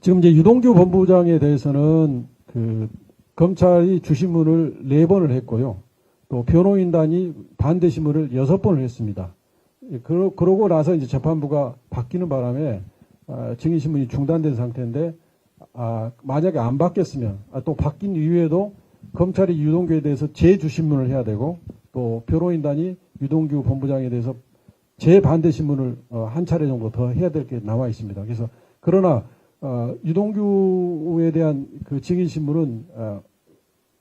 지금 이제 유동규 본부장에 대해서는 그 검찰이 주신문을 4번을 했고요. 또 변호인단이 반대 신문을 6번을 했습니다. 그러고 나서 이제 재판부가 바뀌는 바람에 증인 신문이 중단된 상태인데, 만약에 안 바뀌었으면 또 바뀐 이후에도 검찰이 유동규에 대해서 재주신문을 해야 되고, 또 변호인단이 유동규 본부장에 대해서 재반대 신문을 한 차례 정도 더 해야 될 게 나와 있습니다. 그래서 그러나 유동규에 대한 그 증인 신문은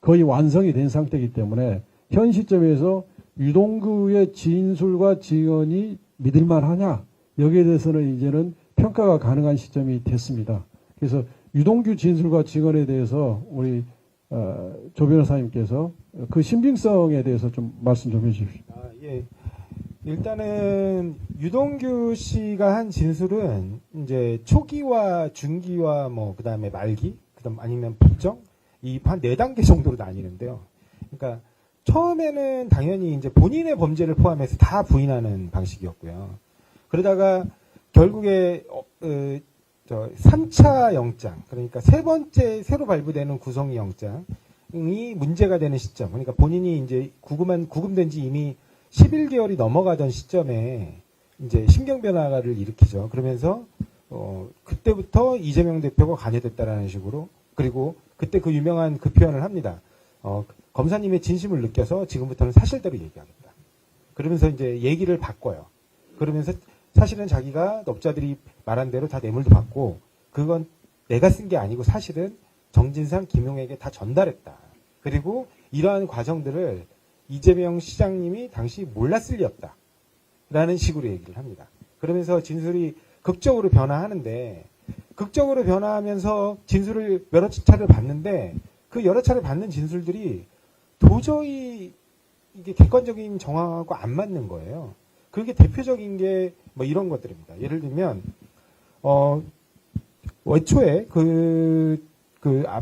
거의 완성이 된 상태이기 때문에 현 시점에서 유동규의 진술과 증언이 믿을만하냐, 여기에 대해서는 이제는 평가가 가능한 시점이 됐습니다. 그래서 유동규 진술과 증언에 대해서 우리 조 변호사님께서 그 신빙성에 대해서 좀 말씀 좀 해주십시오. 예. 일단은 유동규 씨가 한 진술은 이제 초기와 중기와 뭐 그다음에 말기, 그다음 아니면 법정 이 한 4단계 정도로 나뉘는데요. 그러니까 처음에는 당연히 이제 본인의 범죄를 포함해서 다 부인하는 방식이었고요. 그러다가 결국에 3차 영장, 그러니까 3번째 새로 발부되는 구성이 영장이 문제가 되는 시점, 그러니까 본인이 이제 구금된 지 이미 11개월이 넘어가던 시점에 이제 심경 변화를 일으키죠. 그러면서 그때부터 이재명 대표가 관여됐다라는 식으로, 그리고 그때 그 유명한 그 표현을 합니다. 검사님의 진심을 느껴서 지금부터는 사실대로 얘기합니다. 그러면서 이제 얘기를 바꿔요. 그러면서 사실은 자기가 업자들이 말한 대로 다 뇌물도 받고 그건 내가 쓴 게 아니고 사실은 정진상, 김용에게 다 전달했다. 그리고 이러한 과정들을 이재명 시장님이 당시 몰랐을 리 없다. 라는 식으로 얘기를 합니다. 그러면서 진술이 극적으로 변화하는데, 극적으로 변화하면서 진술을 여러 차례를 받는데, 그 여러 차례 받는 진술들이 도저히 이게 객관적인 정황하고 안 맞는 거예요. 그게 대표적인 게 뭐 이런 것들입니다. 예를 들면, 애초에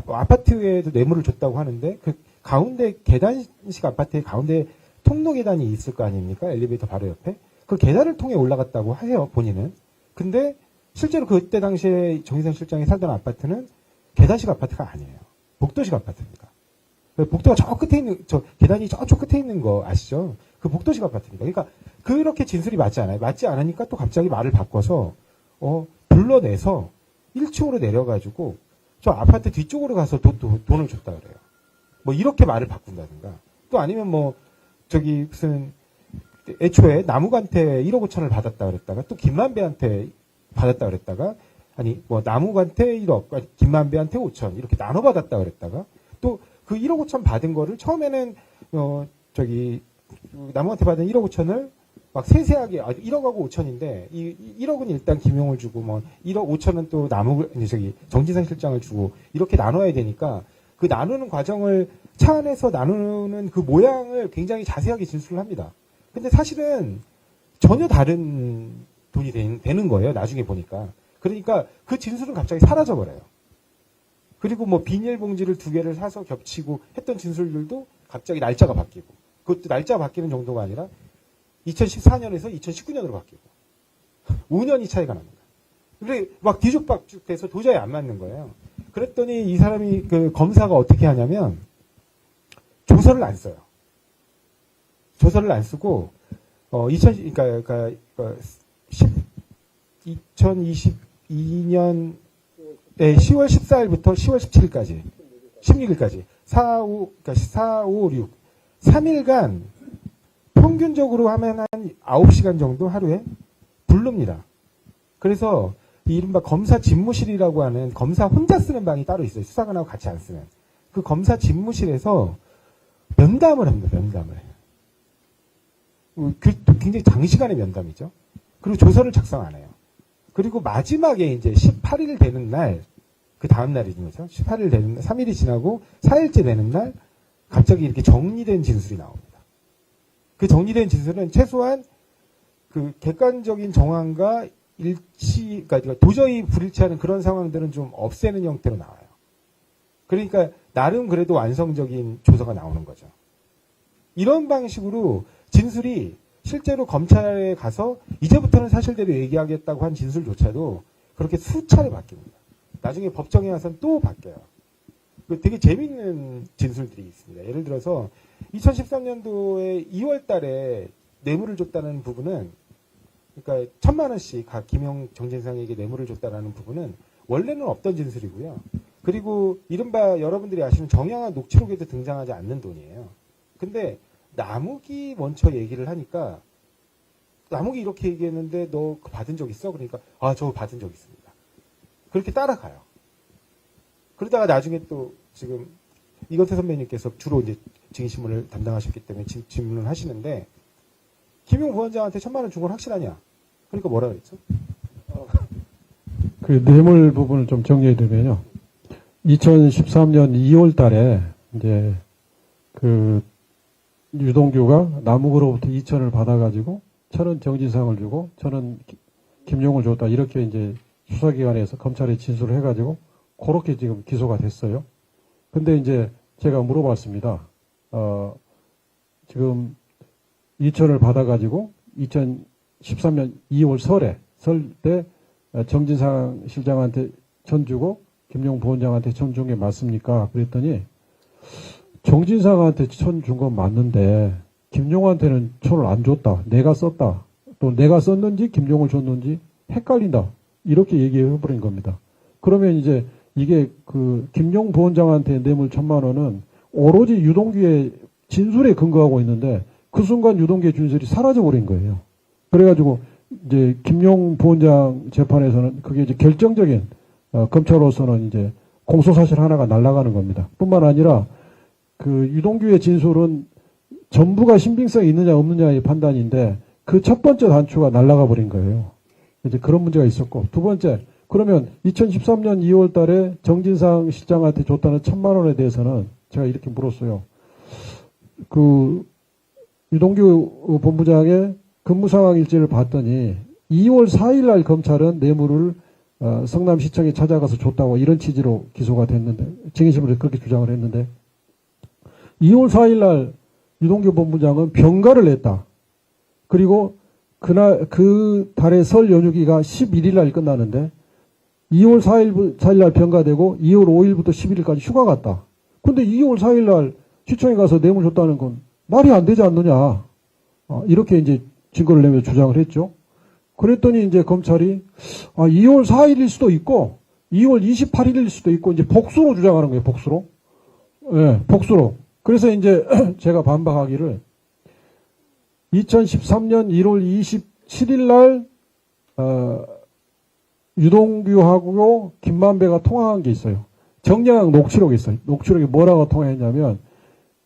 아파트에도 뇌물을 줬다고 하는데, 그 가운데 계단식 아파트의 가운데 통로 계단이 있을 거 아닙니까? 엘리베이터 바로 옆에. 그 계단을 통해 올라갔다고 해요, 본인은. 근데 실제로 그때 당시에 정진상 실장이 살던 아파트는 계단식 아파트가 아니에요. 복도식 아파트입니다. 복도가 저 끝에 있는, 계단이 저쪽 끝에 있는 거 아시죠? 그 복도식 아파트입니다. 그러니까 그렇게 진술이 맞지 않아요. 맞지 않으니까 또 갑자기 말을 바꿔서, 불러내서 1층으로 내려가지고 저 아파트 뒤쪽으로 가서 돈을 줬다 그래요. 뭐 이렇게 말을 바꾼다든가, 또 아니면 무슨 애초에 나무관한테 1억 5천을 받았다 그랬다가 또 김만배한테 받았다 그랬다가, 아니 나무관한테 1억, 김만배한테 5천 이렇게 나눠 받았다 그랬다가, 또 그 1억 5천 받은 거를 처음에는 나무한테 받은 1억 5천을 막 세세하게 1억하고 5천인데 이 1억은 일단 김용을 주고 1억 5천은 또 정진상 실장을 주고 이렇게 나눠야 되니까 그 나누는 과정을 차 안에서 나누는 그 모양을 굉장히 자세하게 진술을 합니다. 근데 사실은 전혀 다른 돈이 되는 거예요. 나중에 보니까. 그러니까 그 진술은 갑자기 사라져버려요. 그리고 비닐봉지를 2개를 사서 겹치고 했던 진술들도 갑자기 날짜가 바뀌고, 그것도 날짜가 바뀌는 정도가 아니라 2014년에서 2019년으로 바뀌고 5년이 차이가 납니다. 그래 막 뒤죽박죽돼서 도저히 안 맞는 거예요. 그랬더니 이 사람이 그 검사가 어떻게 하냐면 조서를 안 써요. 조서를 안 쓰고 2022년 10월 14일부터 10월 17일까지 16일까지 4, 5, 6 3일간 평균적으로 하면 한 9시간 정도 하루에 부릅니다. 그래서 이른바 검사 집무실이라고 하는, 검사 혼자 쓰는 방이 따로 있어요. 수사관하고 같이 안 쓰는. 그 검사 집무실에서 면담을 합니다. 면담을. 굉장히 장시간의 면담이죠. 그리고 조서를 작성 안 해요. 그리고 마지막에 이제 18일 되는 날, 그 다음 날이죠. 18일 되는 날, 3일이 지나고 4일째 되는 날, 갑자기 이렇게 정리된 진술이 나옵니다. 그 정리된 진술은 최소한 그 객관적인 정황과 그러니까 도저히 불일치하는 그런 상황들은 좀 없애는 형태로 나와요. 그러니까 나름 그래도 완성적인 조서가 나오는 거죠. 이런 방식으로 진술이 실제로 검찰에 가서 이제부터는 사실대로 얘기하겠다고 한 진술조차도 그렇게 수차례 바뀝니다. 나중에 법정에 와서는 또 바뀌어요. 그 되게 재밌는 진술들이 있습니다. 예를 들어서 2013년도에 2월 달에 뇌물을 줬다는 부분은, 그러니까 1,000만 원씩 각 김용 정진상에게 뇌물을 줬다라는 부분은 원래는 없던 진술이고요. 그리고 이른바 여러분들이 아시는 정영학 녹취록에도 등장하지 않는 돈이에요. 근데 남욱이 먼저 얘기를 하니까, 남욱이 이렇게 얘기했는데 너 그거 받은 적 있어? 그러니까 저 받은 적 있습니다. 그렇게 따라가요. 그러다가 나중에 또 지금 이건태 선배님께서 주로 이제 증인신문을 담당하셨기 때문에 질문을 하시는데, 김용 부원장한테 1,000만 원 준 건 확실하냐? 그러니까 뭐라 그랬죠? 그 뇌물 부분을 좀 정리해 드리면요. 2013년 2월 달에 이제 그 유동규가 남욱으로부터 2천을 받아가지고 1,000원 정진상을 주고 1,000원 김용을 줬다. 이렇게 이제 수사기관에서 검찰에 진술을 해가지고 그렇게 지금 기소가 됐어요. 근데 이제 제가 물어봤습니다. 지금 2천을 받아가지고 2013년 2월 설 때 정진상 실장한테 천 주고 김용 부원장한테 천 준 게 맞습니까? 그랬더니 정진상한테 천 준 건 맞는데 김용한테는 천을 안 줬다. 내가 썼다. 또 내가 썼는지 김용을 줬는지 헷갈린다. 이렇게 얘기해버린 겁니다. 그러면 이제 이게 그 김용 부원장한테 뇌물 1,000만 원은 오로지 유동규의 진술에 근거하고 있는데 그 순간 유동규의 진술이 사라져버린 거예요. 그래가지고 이제 김용 부원장 재판에서는 그게 이제 결정적인 검찰로서는 이제 공소사실 하나가 날아가는 겁니다. 뿐만 아니라 그 유동규의 진술은 전부가 신빙성이 있느냐 없느냐의 판단인데 그 첫 번째 단추가 날아가 버린 거예요. 이제 그런 문제가 있었고, 두 번째, 그러면 2013년 2월 달에 정진상 실장한테 줬다는 1,000만 원에 대해서는 제가 이렇게 물었어요. 그 유동규 본부장의 근무 상황 일지를 봤더니 2월 4일 날 검찰은 뇌물을 성남시청에 찾아가서 줬다고 이런 취지로 기소가 됐는데, 증인신문에 그렇게 주장을 했는데 2월 4일 날 유동규 본부장은 병가를 냈다. 그리고 그 달의 설 연휴기가 11일 날 끝나는데 2월 4일 날 병가되고 2월 5일부터 11일까지 휴가 갔다. 근데 2월 4일 날 시청에 가서 뇌물 줬다는 건 말이 안 되지 않느냐. 이렇게 이제 증거를 내면서 주장을 했죠. 그랬더니 이제 검찰이 2월 4일일 수도 있고 2월 28일일 수도 있고 이제 복수로 주장하는 거예요. 복수로. 예, 복수로. 그래서 이제 제가 반박하기를 2013년 1월 27일 날 유동규하고 김만배가 통화한 게 있어요. 정량 녹취록이 있어요. 녹취록이 뭐라고 통화했냐면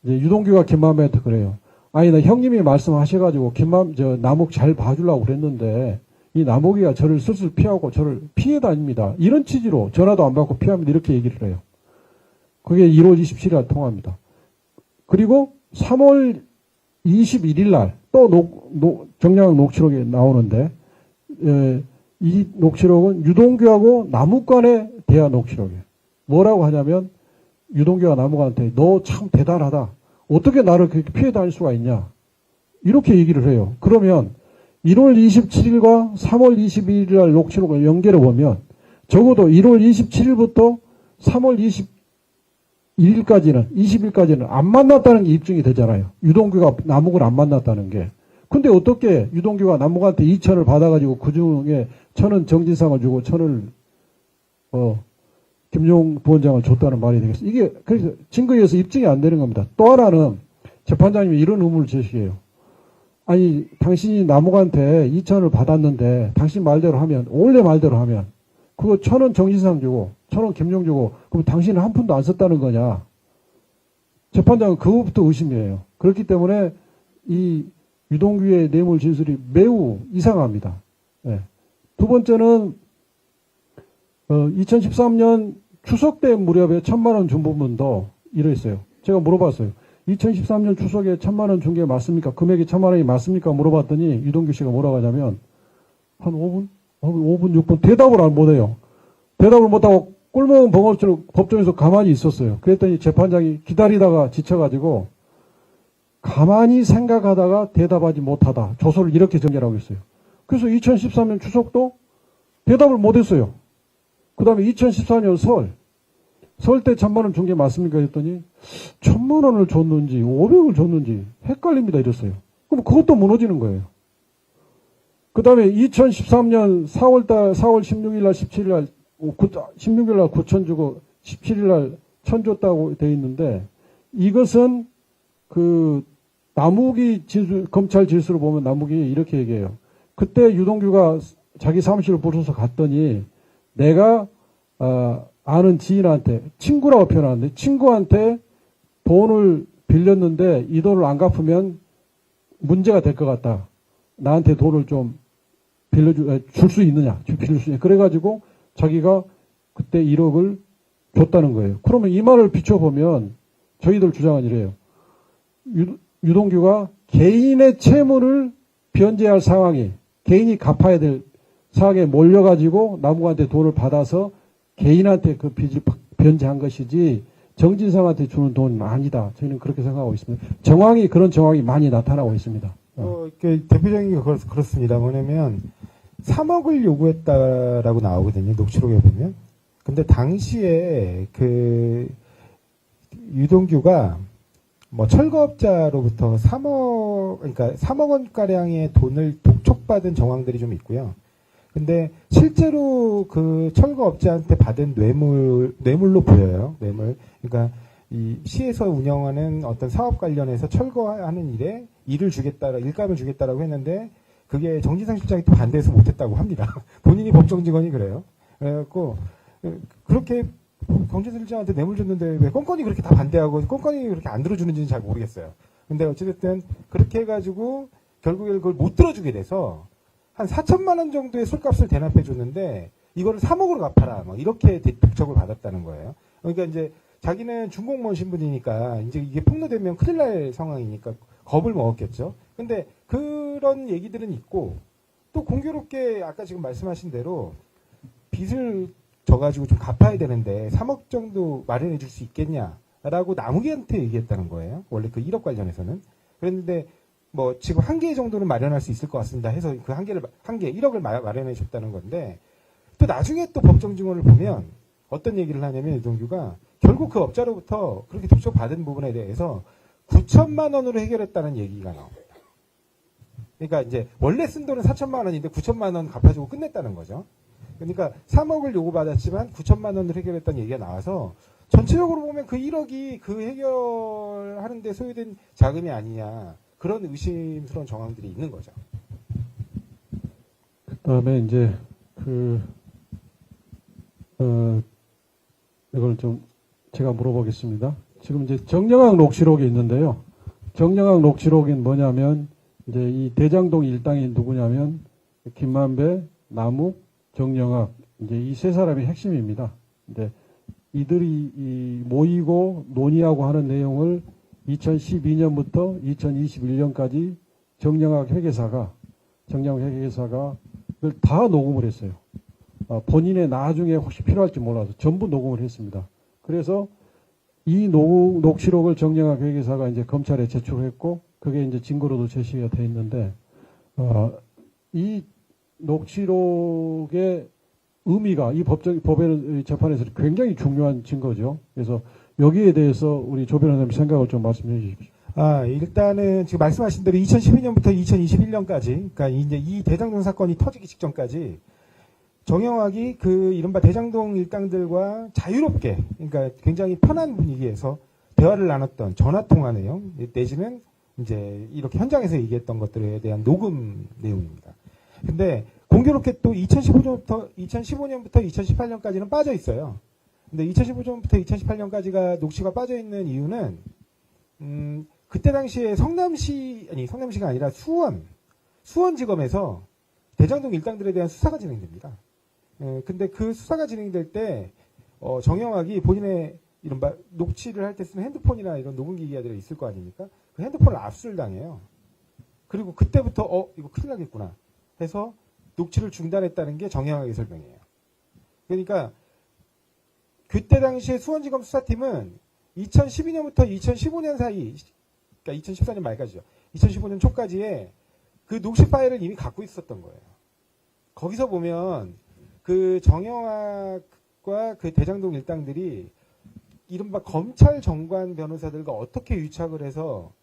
이제 유동규가 김만배한테 그래요. 아니 나 형님이 말씀하셔가지고 남욱 잘 봐주려고 그랬는데 이 남욱이가 저를 슬슬 피하고 저를 피해 다닙니다. 이런 취지로 전화도 안 받고 피합니다. 이렇게 얘기를 해요. 그게 1월 27일 날 통화입니다. 그리고 3월 21일 날 또 정량 녹취록이 나오는데 이 녹취록은 유동규하고 남욱 간의 대화 녹취록이에요. 뭐라고 하냐면 유동규가 남욱한테 너 참 대단하다. 어떻게 나를 그렇게 피해 다닐 수가 있냐. 이렇게 얘기를 해요. 그러면 1월 27일과 3월 22일 날 녹취록을 연결해 보면 적어도 1월 27일부터 3월 20일까지는 안 만났다는 게 입증이 되잖아요. 유동규가 남욱을 안 만났다는 게. 근데 어떻게 유동규가 남욱한테 2천을 받아가지고 그 중에 1,000은 정진상을 주고 1,000을 김용 부원장을 줬다는 말이 되겠어요. 이게 그래서 증거에 의해서 입증이 안 되는 겁니다. 또 하나는 재판장님이 이런 의문을 제시해요. 아니 당신이 남욱한테 2천을 받았는데 당신 말대로 하면 원래 말대로 하면 그거 1,000원 정진상 주고 1,000원 김용 주고 그럼 당신은 한 푼도 안 썼다는 거냐. 재판장은 그것부터 의심이에요. 그렇기 때문에 이 유동규의 뇌물 진술이 매우 이상합니다. 네. 두 번째는 2013년 추석 때 무렵에 1,000만 원 준 부분도 이랬어요. 제가 물어봤어요. 2013년 추석에 1,000만 원 준 게 맞습니까? 금액이 1,000만 원이 맞습니까? 물어봤더니 유동규 씨가 뭐라고 하냐면 한 5분, 6분 대답을 못해요. 대답을 못하고 꿀먹은 벙어리처럼 법정에서 가만히 있었어요. 그랬더니 재판장이 기다리다가 지쳐가지고 가만히 생각하다가 대답하지 못하다. 조서를 이렇게 정리하고 있어요. 그래서 2013년 추석도 대답을 못했어요. 그 다음에 2014년 설 때 1,000만 원 준 게 맞습니까? 했더니 1,000만 원을 줬는지 500을 줬는지 헷갈립니다. 이랬어요. 그럼 그것도 무너지는 거예요. 그 다음에 2013년 4월 16일 날 17일 날 16일 날 9천 주고 17일 날 1,000 줬다고 돼 있는데 이것은 그 남욱이 검찰 질서로 보면 남욱이 이렇게 얘기해요. 그때 유동규가 자기 사무실을 부르서 갔더니 내가 아는 지인한테 친구라고 표현하는데 친구한테 돈을 빌렸는데 이 돈을 안 갚으면 문제가 될 것 같다. 나한테 돈을 좀 줄 수 있느냐? 빌릴 수 있냐? 그래가지고 자기가 그때 1억을 줬다는 거예요. 그러면 이 말을 비춰보면 저희들 주장은 이래요. 유동규가 개인의 채무를 변제할 상황이 개인이 갚아야 될 상황에 몰려가지고 남욱한테 돈을 받아서 개인한테 그 빚을 변제한 것이지 정진상한테 주는 돈은 아니다. 저희는 그렇게 생각하고 있습니다. 그런 정황이 많이 나타나고 있습니다. 대표적인 게 그렇습니다. 뭐냐면 3억을 요구했다라고 나오거든요. 녹취록에 보면. 근데 당시에 그 유동규가 뭐 철거업자로부터 3억 원가량의 돈을 독촉받은 정황들이 좀 있고요. 근데 실제로 그 철거업자한테 받은 뇌물로 보여요. 뇌물. 그러니까 이 시에서 운영하는 어떤 사업 관련해서 철거하는 일에 일감을 주겠다라고 했는데 그게 정진상 실장이 또 반대해서 못했다고 합니다. 본인이 법정 직원이 그래요. 그래갖고 그렇게 정진상 실장한테 뇌물 줬는데 왜 건건이 그렇게 다 반대하고 건건이 그렇게 안 들어주는지는 잘 모르겠어요. 근데 어찌됐든 그렇게 해가지고 결국에 그걸 못 들어주게 돼서 한 4천만 원 정도의 술값을 대납해 줬는데 이거를 3억으로 갚아라. 뭐 이렇게 독촉을 받았다는 거예요. 그러니까 이제 자기는 중공무원 신분이니까 이제 이게 폭로되면 큰일 날 상황이니까 겁을 먹었겠죠. 근데 그런 얘기들은 있고 또 공교롭게 아까 지금 말씀하신 대로 빚을 져가지고 좀 갚아야 되는데 3억 정도 마련해 줄 수 있겠냐라고 남욱이한테 얘기했다는 거예요. 원래 그 1억 관련해서는. 그랬는데 뭐 지금 1개 정도는 마련할 수 있을 것 같습니다 해서 그 1억을 마련해 줬다는 건데 또 나중에 또 법정 증언을 보면 어떤 얘기를 하냐면 유동규가 결국 그 업자로부터 그렇게 독촉 받은 부분에 대해서 9천만 원으로 해결했다는 얘기가 나옵니다. 그러니까 이제 원래 쓴 돈은 4천만 원인데 9천만 원 갚아주고 끝냈다는 거죠. 그러니까 3억을 요구받았지만 9천만 원을 해결했다는 얘기가 나와서 전체적으로 보면 그 1억이 그 해결하는 데 소요된 자금이 아니냐 그런 의심스러운 정황들이 있는 거죠. 그다음에 이제 이걸 좀 제가 물어보겠습니다. 지금 이제 정영학 녹취록이 있는데요. 정영학 녹취록이 뭐냐면 이제 이 대장동 일당이 누구냐면 김만배, 남욱, 정영학 이제 이 세 사람이 핵심입니다. 근데 이들이 모이고 논의하고 하는 내용을 2012년부터 2021년까지 정영학 회계사가 그걸 다 녹음을 했어요. 본인의 나중에 혹시 필요할지 몰라서 전부 녹음을 했습니다. 그래서 이 녹취록을 정영학 회계사가 이제 검찰에 제출했고 그게 이제 증거로도 제시가 돼 있는데 이 녹취록의 의미가 이 법의 재판에서 굉장히 중요한 증거죠. 그래서 여기에 대해서 우리 조 변호사님 생각을 좀 말씀해 주십시오. 일단은 지금 말씀하신 대로 2012년부터 2021년까지, 그러니까 이제 이 대장동 사건이 터지기 직전까지 정영학이 그 이른바 대장동 일당들과 자유롭게, 그러니까 굉장히 편한 분위기에서 대화를 나눴던 전화 통화 내용, 내지는 이제 이렇게 현장에서 얘기했던 것들에 대한 녹음 내용입니다. 근데 공교롭게 또 2015년부터 2018년까지는 빠져 있어요. 근데 2015년부터 2018년까지가 녹취가 빠져 있는 이유는 그때 당시에 성남시가 아니라 수원지검에서 대장동 일당들에 대한 수사가 진행됩니다. 근데 그 수사가 진행될 때 정영학이 본인의 이른바 녹취를 할 때 쓰는 핸드폰이나 이런 녹음기기가 있을 거 아닙니까? 그 핸드폰을 압수를 당해요. 그리고 그때부터 이거 큰일 나겠구나 해서 녹취를 중단했다는 게 정영학의 설명이에요. 그러니까 그때 당시에 수원지검 수사팀은 2012년부터 2015년 사이, 그러니까 2014년 말까지죠. 2015년 초까지에 그 녹취 파일을 이미 갖고 있었던 거예요. 거기서 보면 그 정영학 쪽과 그 대장동 일당들이 이른바 검찰 정관 변호사들과 어떻게 유착을 해서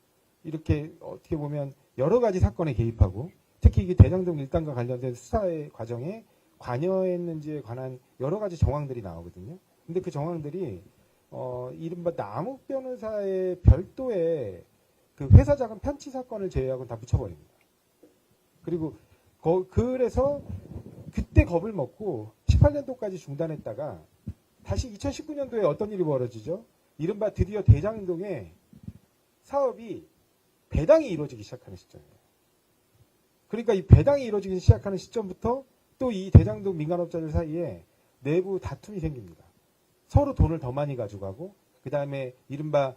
이렇게 어떻게 보면 여러 가지 사건에 개입하고 특히 이게 대장동 일당과 관련된 수사의 과정에 관여했는지에 관한 여러 가지 정황들이 나오거든요. 근데 그 정황들이 이른바 남욱 변호사의 별도의 그 회사 자금 편취 사건을 제외하고는 다 묻혀버립니다. 그리고 그래서 그때 겁을 먹고 18년도까지 중단했다가 다시 2019년도에 어떤 일이 벌어지죠? 이른바 드디어 대장동에 사업이 배당이 이루어지기 시작하는 시점이에요. 그러니까 이 배당이 이루어지기 시작하는 시점부터 또 이 대장동 민간업자들 사이에 내부 다툼이 생깁니다. 서로 돈을 더 많이 가져가고 그 다음에 이른바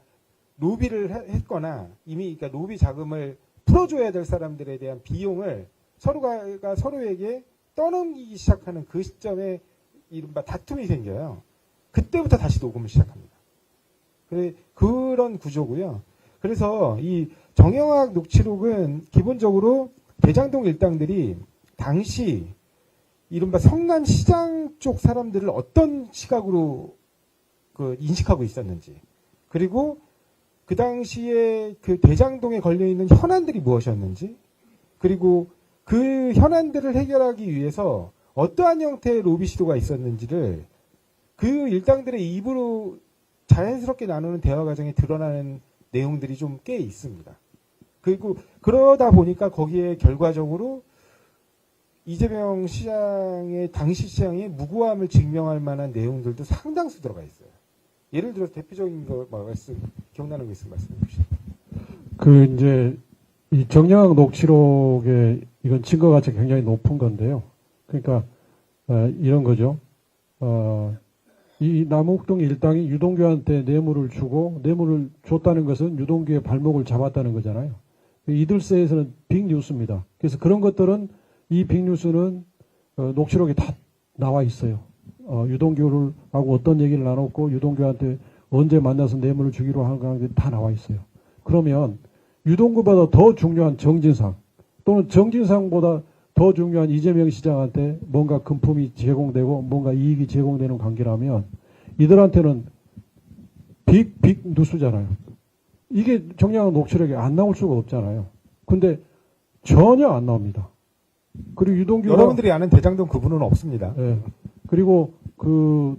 로비를 했거나 이미 그러니까 로비 자금을 풀어줘야 될 사람들에 대한 비용을 서로가 서로에게 떠넘기기 시작하는 그 시점에 이른바 다툼이 생겨요. 그때부터 다시 녹음을 시작합니다. 그런 구조고요. 그래서 이 정영학 녹취록은 기본적으로 대장동 일당들이 당시 이른바 성남시장 쪽 사람들을 어떤 시각으로 인식하고 있었는지, 그리고 그 당시에 그 대장동에 걸려있는 현안들이 무엇이었는지, 그리고 그 현안들을 해결하기 위해서 어떠한 형태의 로비 시도가 있었는지를 그 일당들의 입으로 자연스럽게 나누는 대화 과정에 드러나는 내용들이 좀 꽤 있습니다. 그리고 그러다 보니까 거기에 결과적으로 이재명 시장의 당시 시장의 무고함을 증명할 만한 내용들도 상당수 들어가 있어요. 예를 들어서 대표적인 거 기억나는 거 있으면 말씀해 주시죠. 이제 이 정영학 녹취록에 이건 증거 가치가 굉장히 높은 건데요. 그러니까 이런 거죠. 이 남욱동 일당이 유동규한테 뇌물을 주고 뇌물을 줬다는 것은 유동규의 발목을 잡았다는 거잖아요. 이들세에서는 빅뉴스입니다. 그래서 그런 것들은 이 빅뉴스는 녹취록에 다 나와 있어요. 유동규를 하고 어떤 얘기를 나눴고 유동규한테 언제 만나서 뇌물을 주기로 한 게 다 나와 있어요. 그러면 유동규보다 더 중요한 정진상 또는 정진상보다 더 중요한 이재명 시장한테 뭔가 금품이 제공되고 뭔가 이익이 제공되는 관계라면 이들한테는 빅 뉴스잖아요. 이게 정량한 녹취록에 안 나올 수가 없잖아요. 근데 전혀 안 나옵니다. 그리고 유동규가 여러분들이 아는 대장동 그분은 없습니다. 예. 그리고 그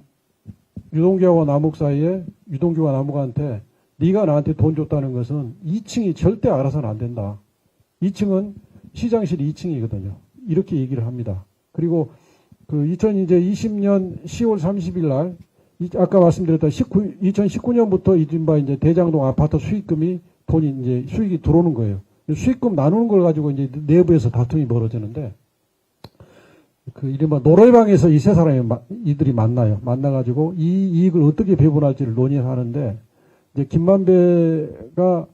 유동규와 남욱 사이에 유동규가 남욱한테 네가 나한테 돈 줬다는 것은 2층이 절대 알아서는 안 된다. 2층은 시장실이 2층이거든요. 이렇게 얘기를 합니다. 그리고 그 2020년 10월 30일 날 아까 말씀드렸던 2019년부터 이른바 이제 대장동 아파트 수익금이 돈이 이제 수익이 들어오는 거예요. 수익금 나누는 걸 가지고 이제 내부에서 다툼이 벌어지는데 그 이른바 노래방에서 이 세 사람이 이들이 만나요. 만나가지고 이 이익을 어떻게 배분할지를 논의를 하는데 이제 김만배가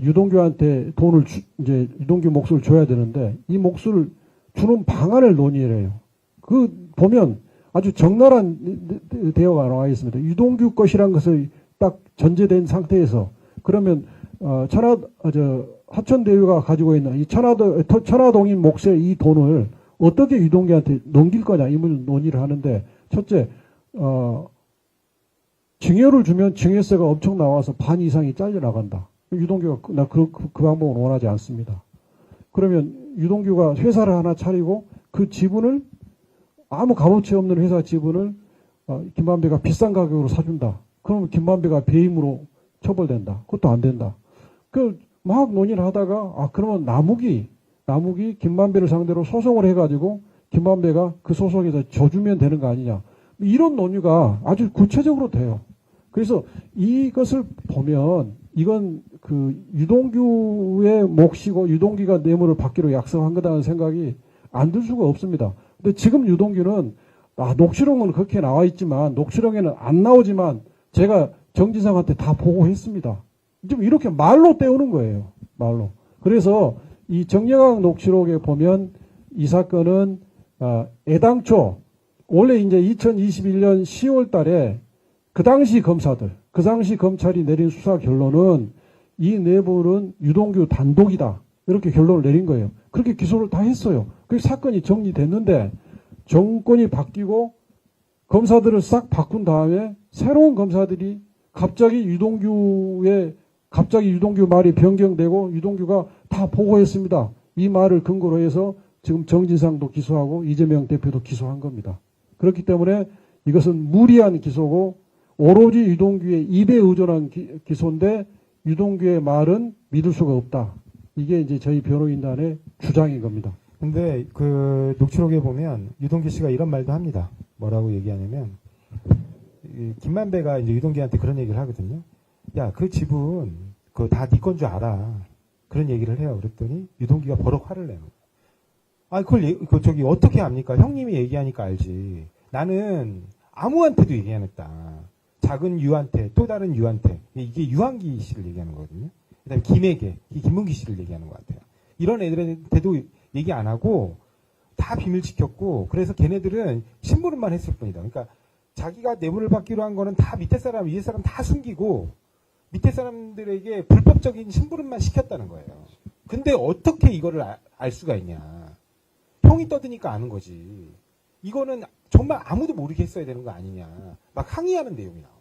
유동규한테 돈을 이제 유동규 몫을 줘야 되는데 이 몫을 주는 방안을 논의를 해요. 그 보면 아주 적나라한 대화가 나와 있습니다. 유동규 것이란 것을 딱 전제된 상태에서 그러면 하천대유가 가지고 있는 이 천화동인 몫의 이 돈을 어떻게 유동규한테 넘길 거냐 이 문을 논의를 하는데 첫째 증여를 주면 증여세가 엄청 나와서 반 이상이 잘려나간다. 유동규가 나 그 방법은 원하지 않습니다. 그러면 유동규가 회사를 하나 차리고 그 지분을 아무 값어치 없는 회사 지분을 김만배가 비싼 가격으로 사준다. 그러면 김만배가 배임으로 처벌된다. 그것도 안 된다. 막 논의를 하다가 그러면 남욱이 김만배를 상대로 소송을 해가지고 김만배가 그 소송에서 져주면 되는 거 아니냐. 이런 논의가 아주 구체적으로 돼요. 그래서 이것을 보면 이건 그 유동규의 몫이고 유동규가 뇌물을 받기로 약속한 거다는 생각이 안 들 수가 없습니다. 근데 지금 유동규는 녹취록은 그렇게 나와 있지만 녹취록에는 안 나오지만 제가 정진상한테 다 보고했습니다. 좀 이렇게 말로 때우는 거예요. 말로. 그래서 이 정영학 녹취록에 보면 이 사건은 애당초 원래 이제 2021년 10월 달에 그 당시 검찰이 내린 수사 결론은 이 뇌물은 유동규 단독이다. 이렇게 결론을 내린 거예요. 그렇게 기소를 다 했어요. 그 사건이 정리됐는데 정권이 바뀌고 검사들을 싹 바꾼 다음에 새로운 검사들이 갑자기 유동규 말이 변경되고 유동규가 다 보고했습니다. 이 말을 근거로 해서 지금 정진상도 기소하고 이재명 대표도 기소한 겁니다. 그렇기 때문에 이것은 무리한 기소고 오로지 유동규의 입에 의존한 기소인데 유동규의 말은 믿을 수가 없다. 이게 이제 저희 변호인단의 주장인 겁니다. 근데 그 녹취록에 보면 유동규 씨가 이런 말도 합니다. 뭐라고 얘기하냐면 이 김만배가 이제 유동규한테 그런 얘기를 하거든요. 야, 그 집은 그거 다 네 건 줄 알아. 그런 얘기를 해요. 그랬더니 유동규가 버럭 화를 내는 거예요. 아, 그걸 저기 어떻게 합니까? 형님이 얘기하니까 알지. 나는 아무한테도 얘기 안 했다. 작은 유한테, 또 다른 유한테. 이게 유한기 씨를 얘기하는 거거든요. 그 다음에 김에게, 김문기 씨를 얘기하는 것 같아요. 이런 애들한테도 얘기 안 하고 다 비밀 지켰고, 그래서 걔네들은 심부름만 했을 뿐이다. 그러니까 자기가 뇌물을 받기로 한 거는 다 밑에 사람, 위에 사람 다 숨기고, 밑에 사람들에게 불법적인 심부름만 시켰다는 거예요. 근데 어떻게 이거를 알 수가 있냐. 형이 떠드니까 아는 거지. 이거는 정말 아무도 모르게 했어야 되는 거 아니냐. 막 항의하는 내용이 나와.